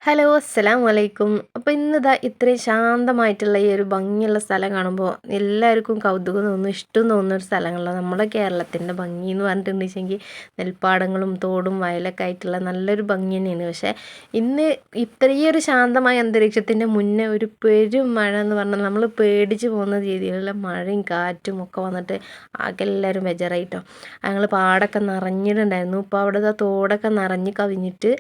Hello, അസ്സലാമലൈക്കും. അപ്പോൾ ഇന്നിതാ ഇത്രയും ശാന്തമായിട്ടുള്ള ഈ ഒരു ഭംഗിയുള്ള സ്ഥലം കാണുമ്പോൾ എല്ലാവർക്കും കൗതുകം തോന്നും, ഇഷ്ടം തോന്നുന്ന ഒരു സ്ഥലങ്ങളാണ് നമ്മുടെ കേരളത്തിൻ്റെ ഭംഗി എന്ന് പറഞ്ഞിട്ടുണ്ടെങ്കിൽ നെൽപ്പാടങ്ങളും തോടും വയലൊക്കെ ആയിട്ടുള്ള നല്ലൊരു ഭംഗി തന്നെയാണ്. പക്ഷേ ഇന്ന് ഇത്രയൊരു ശാന്തമായ അന്തരീക്ഷത്തിൻ്റെ മുന്നേ ഒരു പെരും മഴ എന്ന് പറഞ്ഞാൽ നമ്മൾ പേടിച്ച് പോകുന്ന രീതിയിലുള്ള മഴയും കാറ്റും ഒക്കെ വന്നിട്ട് ആകെ എല്ലാവരും ബെജറായിട്ടോ. ഞങ്ങൾ പാടൊക്കെ നിറഞ്ഞിട്ടുണ്ടായിരുന്നു. ഇപ്പോൾ അവിടെ തോടൊക്കെ നിറഞ്ഞ് കവിഞ്ഞിട്ട്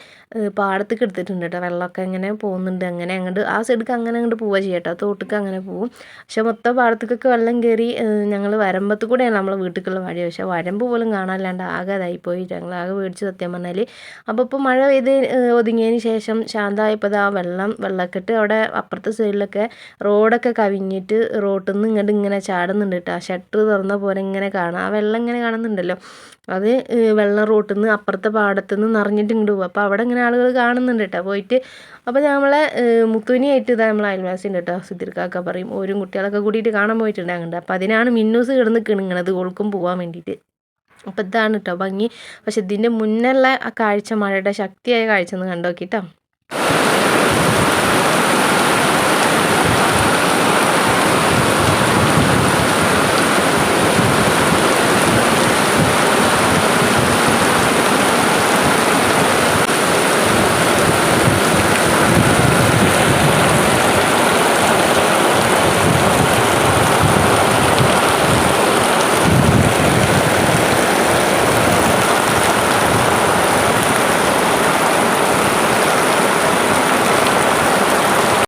പാടത്തേക്ക് എടുത്തിട്ടുണ്ട് കേട്ടോ. വെള്ളമൊക്കെ ഇങ്ങനെ പോകുന്നുണ്ട്. അങ്ങനെ അങ്ങോട്ട് ആ സൈഡിലേക്ക് അങ്ങനെ അങ്ങോട്ട് പോവുക ചെയ്യാം കേട്ടോ. തോട്ടിലേക്ക് അങ്ങനെ പോവും. പക്ഷെ മൊത്തം പാടത്തേക്കൊക്കെ വെള്ളം കയറി ഞങ്ങൾ വരമ്പത്ത് കൂടെയാണ് നമ്മളെ വീട്ടിലേക്കുള്ള വഴി. പക്ഷെ വരമ്പ് പോലും കാണാനില്ലാണ്ട് ആകെ ഇതായിപ്പോയി. ഞങ്ങൾ ആകെ പേടിച്ച് സത്യം പറഞ്ഞാൽ. അപ്പോൾ ഇപ്പോൾ മഴ പെയ്ത് ഒതുങ്ങിയതിന് ശേഷം ശാന്തമായപ്പോൾ ആ വെള്ളക്കെട്ട് അവിടെ അപ്പുറത്തെ സൈഡിലൊക്കെ റോഡൊക്കെ കവിഞ്ഞിട്ട് റോട്ടിൽ നിന്ന് ഇങ്ങനെ ചാടുന്നുണ്ട് കേട്ടോ. ആ ഷട്ടർ തുറന്ന പോലെ ഇങ്ങനെ കാണാം. ആ വെള്ളം ഇങ്ങനെ കാണുന്നുണ്ടല്ലോ, അത് വെള്ളം റോട്ടിൽ നിന്ന് അപ്പുറത്തെ പാടത്തു നിന്ന് നിറഞ്ഞിട്ട് ഇങ്ങോട്ട് പോകും. അപ്പോൾ അവിടെ ഇങ്ങനെ ആളുകൾ കാണുന്നുണ്ട് കേട്ടോ പോയിട്ട്. അപ്പോൾ നമ്മളെ മുത്തുനിയായിട്ട് ഇതാ നമ്മളെ അയൽവാസി ഉണ്ട് കേട്ടോ, സിദ്ദിഖാക്ക പറയും. ഓരും കുട്ടികളൊക്കെ കൂടിയിട്ട് കാണാൻ പോയിട്ടുണ്ട് അങ്ങോട്ട്. അപ്പോൾ അതിനാണ് മിന്നൂസ് കിടന്ന് കിണുങ്ങണത് ഓൾക്കും പോകാൻ വേണ്ടിയിട്ട്. അപ്പോൾ ഇതാണ് കേട്ടോ ഭംഗി. പക്ഷെ ഇതിൻ്റെ മുന്നുള്ള ആ കാഴ്ച, മഴയുടെ ശക്തിയായ കാഴ്ച ഒന്ന് കണ്ടു നോക്കിട്ടോ.